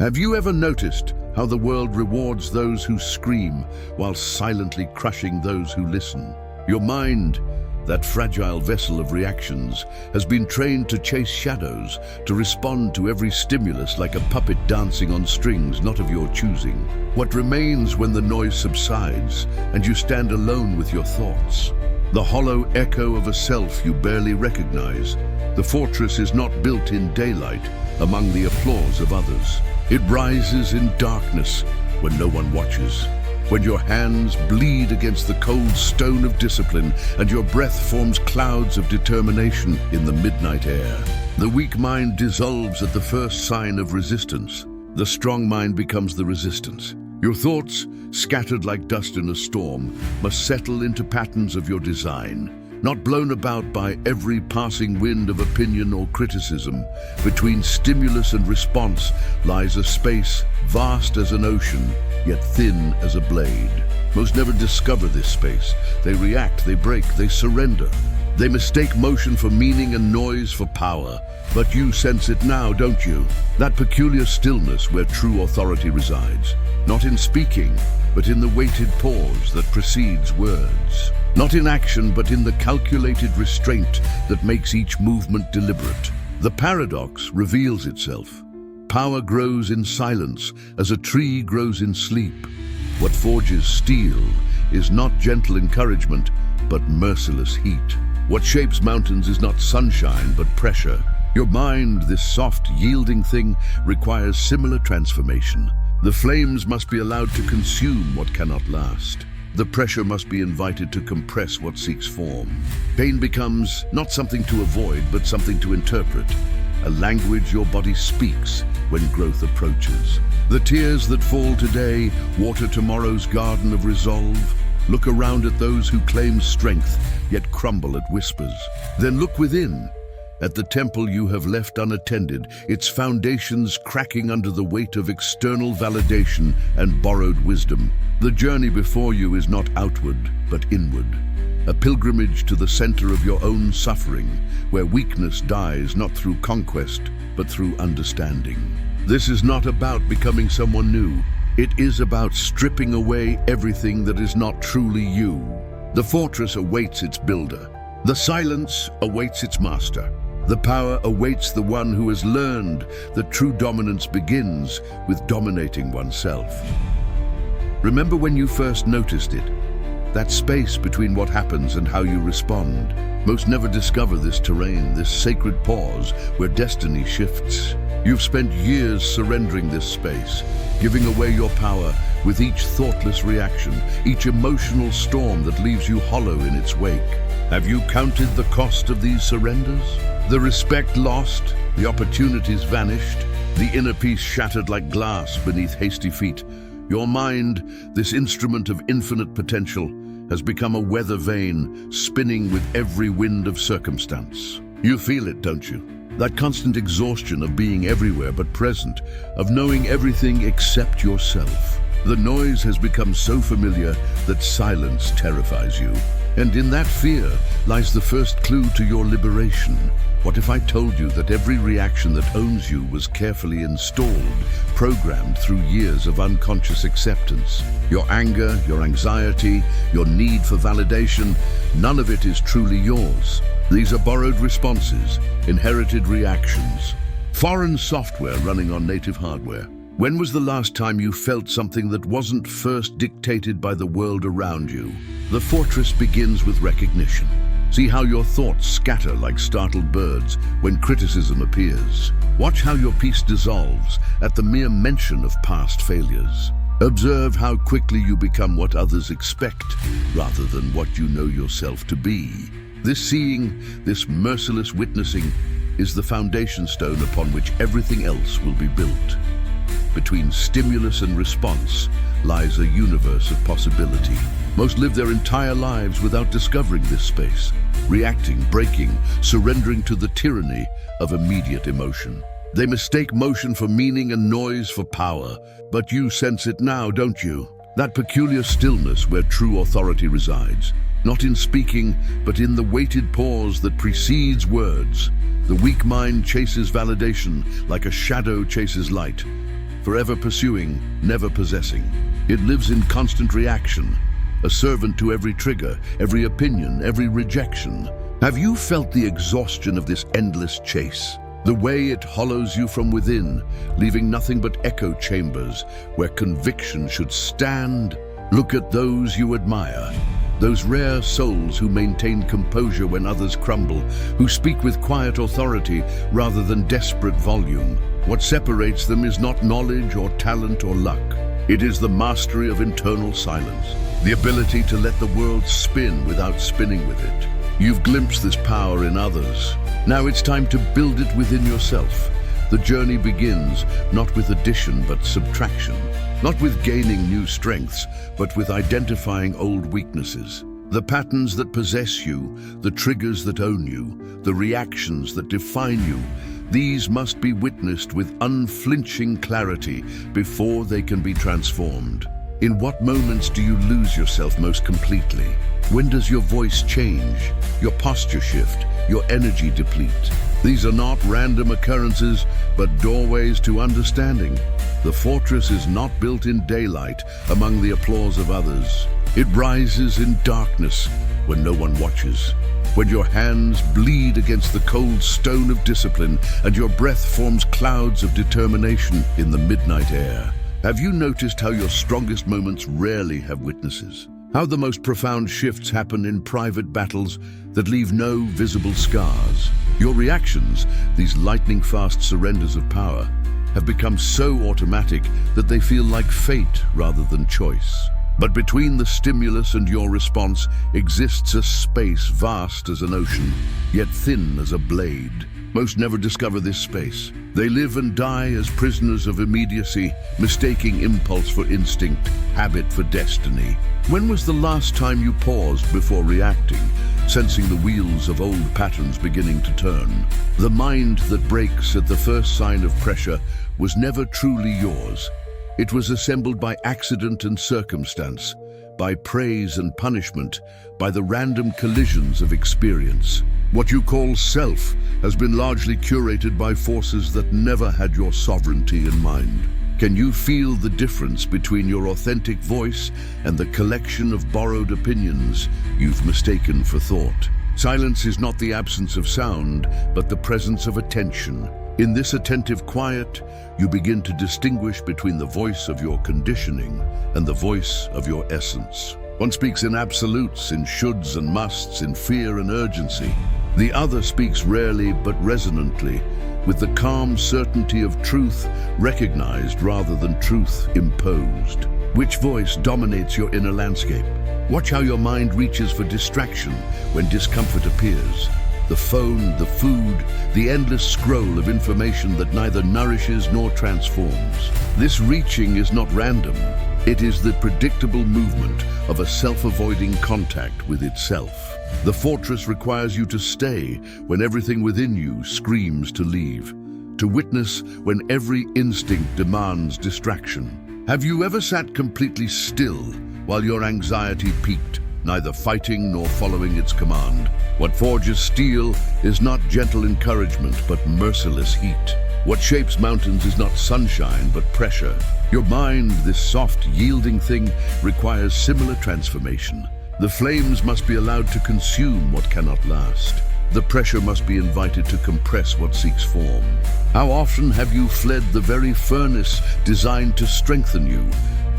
Have you ever noticed how the world rewards those who scream while silently crushing those who listen? Your mind, that fragile vessel of reactions, has been trained to chase shadows, to respond to every stimulus like a puppet dancing on strings not of your choosing. What remains when the noise subsides and you stand alone with your thoughts? The hollow echo of a self you barely recognize. The fortress is not built in daylight among the applause of others. It rises in darkness when no one watches, when your hands bleed against the cold stone of discipline and your breath forms clouds of determination in the midnight air. The weak mind dissolves at the first sign of resistance. The strong mind becomes the resistance. Your thoughts, scattered like dust in a storm, must settle into patterns of your design. Not blown about by every passing wind of opinion or criticism. Between stimulus and response lies a space vast as an ocean, yet thin as a blade. Most never discover this space. They react, they break, they surrender. They mistake motion for meaning and noise for power. But you sense it now, don't you? That peculiar stillness where true authority resides. Not in speaking, but in the weighted pause that precedes words. Not in action, but in the calculated restraint that makes each movement deliberate. The paradox reveals itself. Power grows in silence as a tree grows in sleep. What forges steel is not gentle encouragement, but merciless heat. What shapes mountains is not sunshine, but pressure. Your mind, this soft, yielding thing, requires similar transformation. The flames must be allowed to consume what cannot last. The pressure must be invited to compress what seeks form. Pain becomes not something to avoid, but something to interpret. A language your body speaks when growth approaches. The tears that fall today water tomorrow's garden of resolve. Look around at those who claim strength, yet crumble at whispers. Then look within, at the temple you have left unattended, its foundations cracking under the weight of external validation and borrowed wisdom. The journey before you is not outward, but inward. A pilgrimage to the center of your own suffering, where weakness dies not through conquest, but through understanding. This is not about becoming someone new. It is about stripping away everything that is not truly you. The fortress awaits its builder. The silence awaits its master. The power awaits the one who has learned that true dominance begins with dominating oneself. Remember when you first noticed it? That space between what happens and how you respond. Most never discover this terrain, this sacred pause where destiny shifts. You've spent years surrendering this space, giving away your power with each thoughtless reaction, each emotional storm that leaves you hollow in its wake. Have you counted the cost of these surrenders? The respect lost, the opportunities vanished, the inner peace shattered like glass beneath hasty feet. Your mind, this instrument of infinite potential, has become a weather vane, spinning with every wind of circumstance. You feel it, don't you? That constant exhaustion of being everywhere but present, of knowing everything except yourself. The noise has become so familiar that silence terrifies you. And in that fear lies the first clue to your liberation. What if I told you that every reaction that owns you was carefully installed, programmed through years of unconscious acceptance? Your anger, your anxiety, your need for validation, none of it is truly yours. These are borrowed responses, inherited reactions, foreign software running on native hardware. When was the last time you felt something that wasn't first dictated by the world around you? The fortress begins with recognition. See how your thoughts scatter like startled birds when criticism appears. Watch how your peace dissolves at the mere mention of past failures. Observe how quickly you become what others expect rather than what you know yourself to be. This seeing, this merciless witnessing, is the foundation stone upon which everything else will be built. Between stimulus and response lies a universe of possibility. Most live their entire lives without discovering this space, reacting, breaking, surrendering to the tyranny of immediate emotion. They mistake motion for meaning and noise for power, but you sense it now, don't you? That peculiar stillness where true authority resides, not in speaking, but in the weighted pause that precedes words. The weak mind chases validation like a shadow chases light. forever pursuing, never possessing. It lives in constant reaction, a servant to every trigger, every opinion, every rejection. Have you felt the exhaustion of this endless chase? The way it hollows you from within, leaving nothing but echo chambers where conviction should stand? Look at those you admire, those rare souls who maintain composure when others crumble, who speak with quiet authority rather than desperate volume. What separates them is not knowledge or talent or luck. It is the mastery of internal silence, the ability to let the world spin without spinning with it. You've glimpsed this power in others. Now it's time to build it within yourself. The journey begins not with addition but subtraction, not with gaining new strengths, but with identifying old weaknesses. The patterns that possess you, the triggers that own you, the reactions that define you, these must be witnessed with unflinching clarity before they can be transformed. In what moments do you lose yourself most completely? When does your voice change, your posture shift, your energy deplete? These are not random occurrences, but doorways to understanding. The fortress is not built in daylight among the applause of others. It rises in darkness when no one watches. When your hands bleed against the cold stone of discipline and your breath forms clouds of determination in the midnight air. Have you noticed how your strongest moments rarely have witnesses? How the most profound shifts happen in private battles that leave no visible scars? Your reactions, these lightning-fast surrenders of power, have become so automatic that they feel like fate rather than choice. But between the stimulus and your response exists a space vast as an ocean, yet thin as a blade. Most never discover this space. They live and die as prisoners of immediacy, mistaking impulse for instinct, habit for destiny. When was the last time you paused before reacting, sensing the wheels of old patterns beginning to turn? The mind that breaks at the first sign of pressure was never truly yours. It was assembled by accident and circumstance, by praise and punishment, by the random collisions of experience. What you call self has been largely curated by forces that never had your sovereignty in mind. Can you feel the difference between your authentic voice and the collection of borrowed opinions you've mistaken for thought? Silence is not the absence of sound, but the presence of attention. In this attentive quiet, you begin to distinguish between the voice of your conditioning and the voice of your essence. One speaks in absolutes, in shoulds and musts, in fear and urgency. The other speaks rarely but resonantly, with the calm certainty of truth recognized rather than truth imposed. Which voice dominates your inner landscape? Watch how your mind reaches for distraction when discomfort appears. The phone, the food, the endless scroll of information that neither nourishes nor transforms. This reaching is not random. It is the predictable movement of a self-avoiding contact with itself. The fortress requires you to stay when everything within you screams to leave, to witness when every instinct demands distraction. Have you ever sat completely still while your anxiety peaked, neither fighting nor following its command? What forges steel is not gentle encouragement, but merciless heat. What shapes mountains is not sunshine, but pressure. Your mind, this soft, yielding thing, requires similar transformation. The flames must be allowed to consume what cannot last. The pressure must be invited to compress what seeks form. How often have you fled the very furnace designed to strengthen you,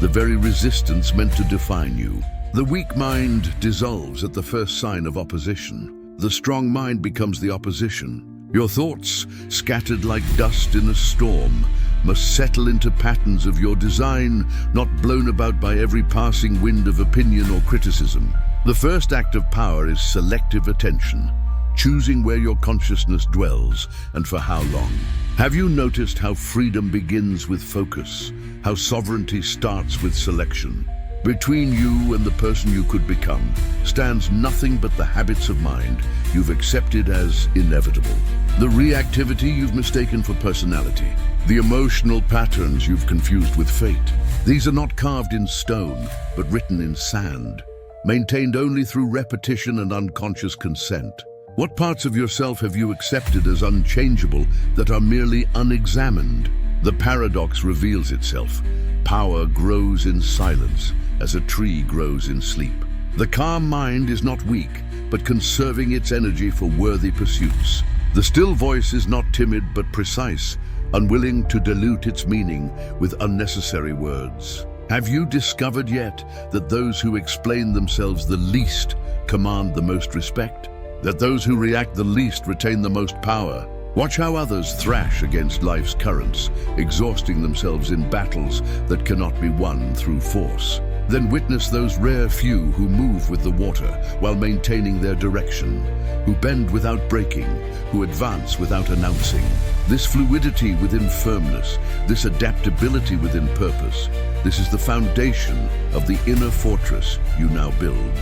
the very resistance meant to define you? The weak mind dissolves at the first sign of opposition. The strong mind becomes the opposition. Your thoughts, scattered like dust in a storm, must settle into patterns of your design, not blown about by every passing wind of opinion or criticism. The first act of power is selective attention, choosing where your consciousness dwells and for how long. Have you noticed how freedom begins with focus, how sovereignty starts with selection? Between you and the person you could become stands nothing but the habits of mind you've accepted as inevitable, the reactivity you've mistaken for personality, the emotional patterns you've confused with fate. These are not carved in stone, but written in sand, maintained only through repetition and unconscious consent. What parts of yourself have you accepted as unchangeable that are merely unexamined? The paradox reveals itself. Power grows in silence as a tree grows in sleep. The calm mind is not weak, but conserving its energy for worthy pursuits. The still voice is not timid but precise, unwilling to dilute its meaning with unnecessary words. Have you discovered yet that those who explain themselves the least command the most respect? That those who react the least retain the most power? Watch how others thrash against life's currents, exhausting themselves in battles that cannot be won through force. Then witness those rare few who move with the water while maintaining their direction, who bend without breaking, who advance without announcing. This fluidity within firmness, this adaptability within purpose, this is the foundation of the inner fortress you now build.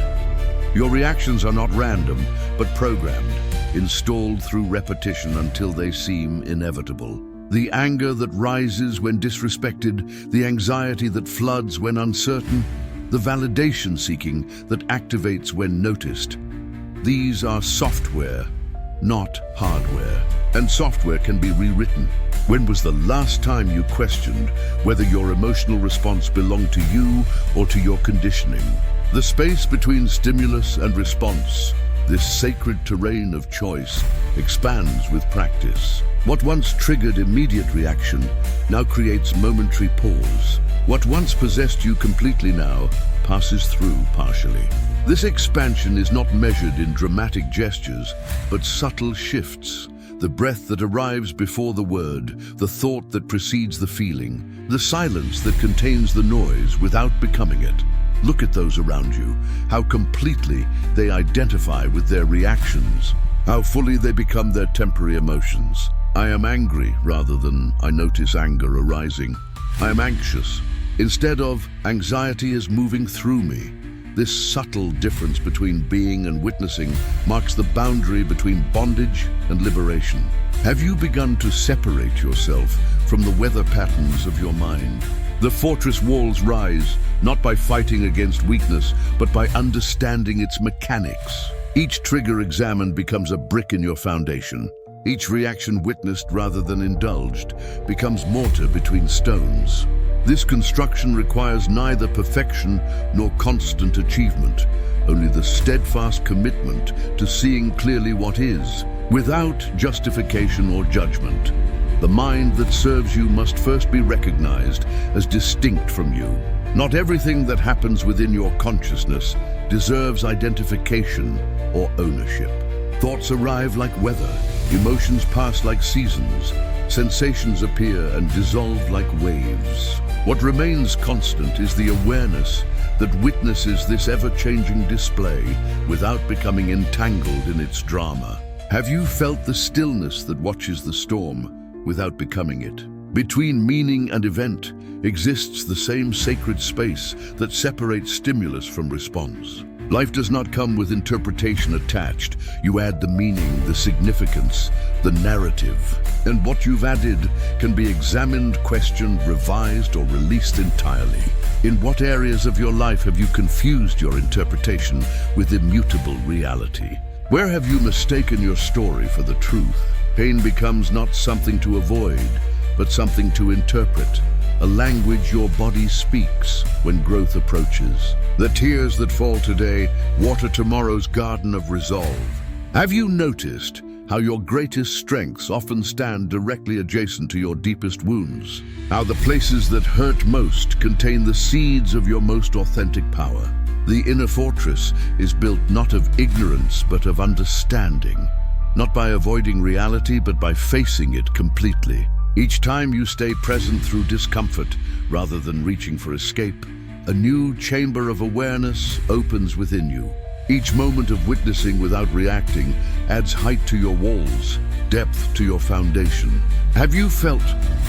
Your reactions are not random, but programmed, installed through repetition until they seem inevitable. The anger that rises when disrespected, the anxiety that floods when uncertain, the validation seeking that activates when noticed. These are software, not hardware. And software can be rewritten. When was the last time you questioned whether your emotional response belonged to you or to your conditioning? The space between stimulus and response, this sacred terrain of choice, expands with practice. What once triggered immediate reaction now creates momentary pause. What once possessed you completely now passes through partially. This expansion is not measured in dramatic gestures, but subtle shifts. The breath that arrives before the word, the thought that precedes the feeling, the silence that contains the noise without becoming it. Look at those around you, how completely they identify with their reactions, how fully they become their temporary emotions. I am angry rather than I notice anger arising. I am anxious. Instead of anxiety is moving through me. This subtle difference between being and witnessing marks the boundary between bondage and liberation. Have you begun to separate yourself from the weather patterns of your mind? The fortress walls rise, not by fighting against weakness, but by understanding its mechanics. Each trigger examined becomes a brick in your foundation. Each reaction witnessed rather than indulged becomes mortar between stones. This construction requires neither perfection nor constant achievement, only the steadfast commitment to seeing clearly what is, without justification or judgment. The mind that serves you must first be recognized as distinct from you. Not everything that happens within your consciousness deserves identification or ownership. Thoughts arrive like weather, emotions pass like seasons, sensations appear and dissolve like waves. What remains constant is the awareness that witnesses this ever-changing display without becoming entangled in its drama. Have you felt the stillness that watches the storm without becoming it? Between meaning and event exists the same sacred space that separates stimulus from response. Life does not come with interpretation attached. You add the meaning, the significance, the narrative. And what you've added can be examined, questioned, revised, or released entirely. In what areas of your life have you confused your interpretation with immutable reality? Where have you mistaken your story for the truth? Pain becomes not something to avoid, but something to interpret. A language your body speaks when growth approaches. The tears that fall today water tomorrow's garden of resolve. Have you noticed how your greatest strengths often stand directly adjacent to your deepest wounds? How the places that hurt most contain the seeds of your most authentic power? The inner fortress is built not of ignorance but of understanding. Not by avoiding reality but by facing it completely. Each time you stay present through discomfort rather than reaching for escape, a new chamber of awareness opens within you. Each moment of witnessing without reacting adds height to your walls, depth to your foundation. Have you felt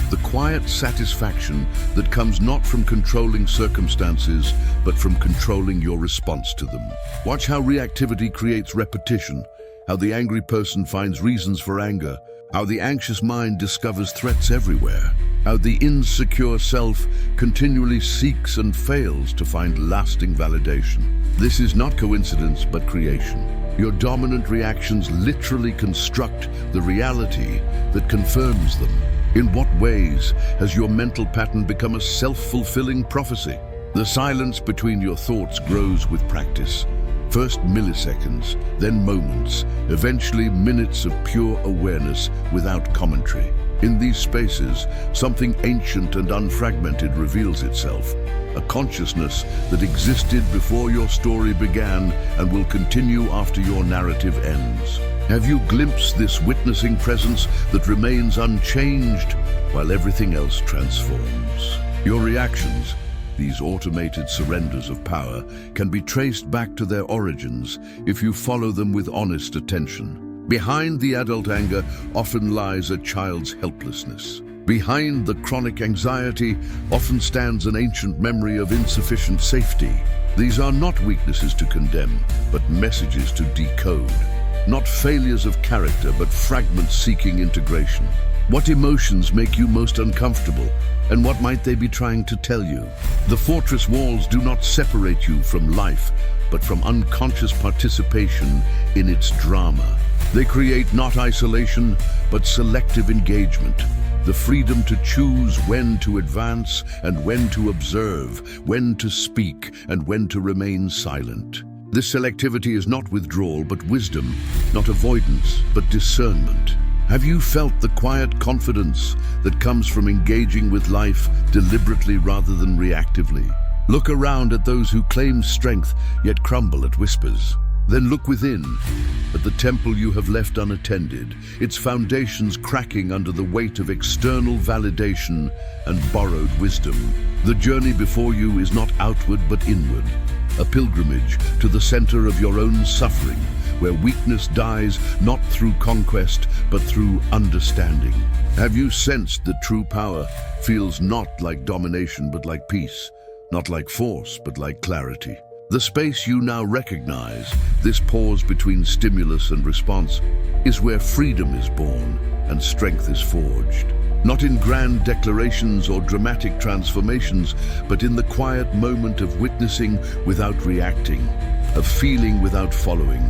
the quiet satisfaction that comes not from controlling circumstances, but from controlling your response to them? Watch how reactivity creates repetition, how the angry person finds reasons for anger, how the anxious mind discovers threats everywhere, how the insecure self continually seeks and fails to find lasting validation. This is not coincidence, but creation. Your dominant reactions literally construct the reality that confirms them. In what ways has your mental pattern become a self-fulfilling prophecy? The silence between your thoughts grows with practice. First milliseconds, then moments, eventually minutes of pure awareness without commentary. In these spaces, something ancient and unfragmented reveals itself, a consciousness that existed before your story began and will continue after your narrative ends. Have you glimpsed this witnessing presence that remains unchanged while everything else transforms? Your reactions, these automated surrenders of power, can be traced back to their origins if you follow them with honest attention. Behind the adult anger often lies a child's helplessness. Behind the chronic anxiety often stands an ancient memory of insufficient safety. These are not weaknesses to condemn, but messages to decode. Not failures of character, but fragments seeking integration. What emotions make you most uncomfortable, and what might they be trying to tell you? The fortress walls do not separate you from life, but from unconscious participation in its drama. They create not isolation, but selective engagement. The freedom to choose when to advance and when to observe, when to speak and when to remain silent. This selectivity is not withdrawal, but wisdom, not avoidance, but discernment. Have you felt the quiet confidence that comes from engaging with life deliberately rather than reactively? Look around at those who claim strength yet crumble at whispers. Then look within, at the temple you have left unattended, its foundations cracking under the weight of external validation and borrowed wisdom. The journey before you is not outward but inward, a pilgrimage to the center of your own suffering, where weakness dies not through conquest but through understanding. Have you sensed that true power feels not like domination but like peace, not like force but like clarity? The space you now recognize, this pause between stimulus and response, is where freedom is born and strength is forged. Not in grand declarations or dramatic transformations, but in the quiet moment of witnessing without reacting, of feeling without following,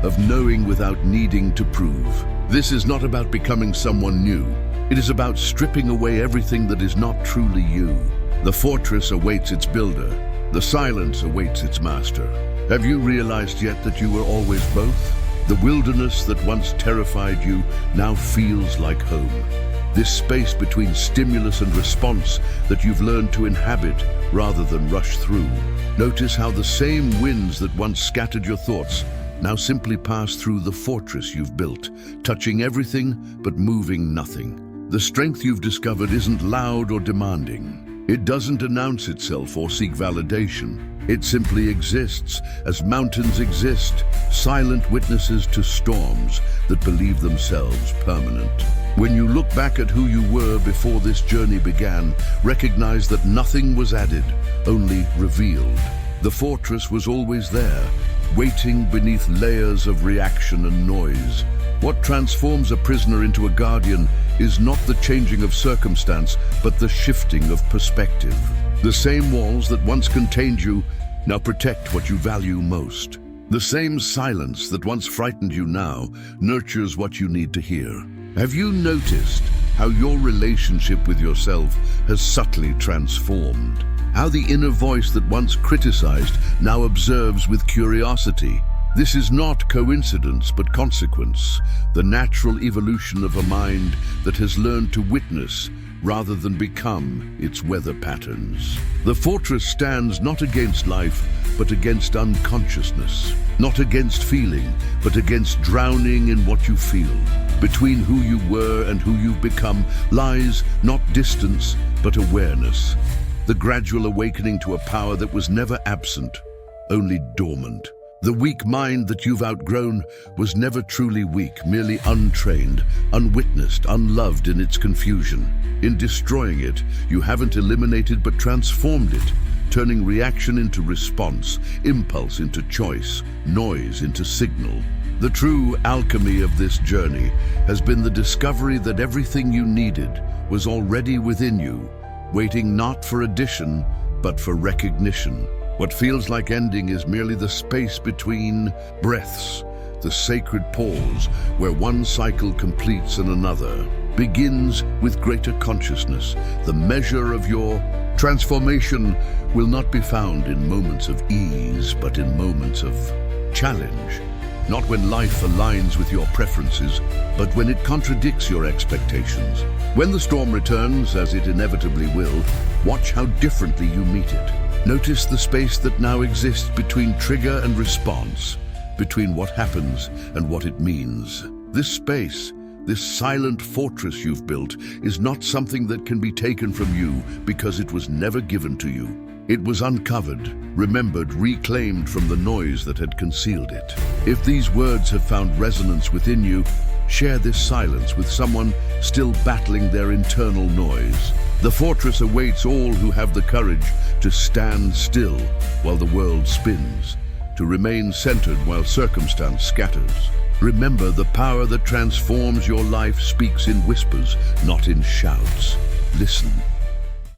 of knowing without needing to prove. This is not about becoming someone new. It is about stripping away everything that is not truly you. The fortress awaits its builder. The silence awaits its master. Have you realized yet that you were always both? The wilderness that once terrified you now feels like home. This space between stimulus and response that you've learned to inhabit rather than rush through. Notice how the same winds that once scattered your thoughts now simply pass through the fortress you've built, touching everything but moving nothing. The strength you've discovered isn't loud or demanding. It doesn't announce itself or seek validation. It simply exists, as mountains exist, silent witnesses to storms that believe themselves permanent. When you look back at who you were before this journey began, recognize that nothing was added, only revealed. The fortress was always there, waiting beneath layers of reaction and noise. What transforms a prisoner into a guardian is not the changing of circumstance, but the shifting of perspective. The same walls that once contained you now protect what you value most. The same silence that once frightened you now nurtures what you need to hear. Have you noticed how your relationship with yourself has subtly transformed? How the inner voice that once criticized now observes with curiosity? This is not coincidence but consequence, the natural evolution of a mind that has learned to witness rather than become its weather patterns. The fortress stands not against life but against unconsciousness, not against feeling but against drowning in what you feel. Between who you were and who you've become lies not distance but awareness, the gradual awakening to a power that was never absent, only dormant. The weak mind that you've outgrown was never truly weak, merely untrained, unwitnessed, unloved in its confusion. In destroying it, you haven't eliminated but transformed it, turning reaction into response, impulse into choice, noise into signal. The true alchemy of this journey has been the discovery that everything you needed was already within you, waiting not for addition, but for recognition. What feels like ending is merely the space between breaths, The sacred pause, where one cycle completes and another, begins with greater consciousness. The measure of your transformation will not be found in moments of ease, but in moments of challenge. Not when life aligns with your preferences, but when it contradicts your expectations. When the storm returns, as it inevitably will, watch how differently you meet it. Notice the space that now exists between trigger and response, between what happens and what it means. This space, this silent fortress you've built, is not something that can be taken from you because it was never given to you. It was uncovered, remembered, reclaimed from the noise that had concealed it. If these words have found resonance within you, share this silence with someone still battling their internal noise. The fortress awaits all who have the courage to stand still while the world spins, to remain centered while circumstance scatters. Remember, the power that transforms your life speaks in whispers, not in shouts. Listen.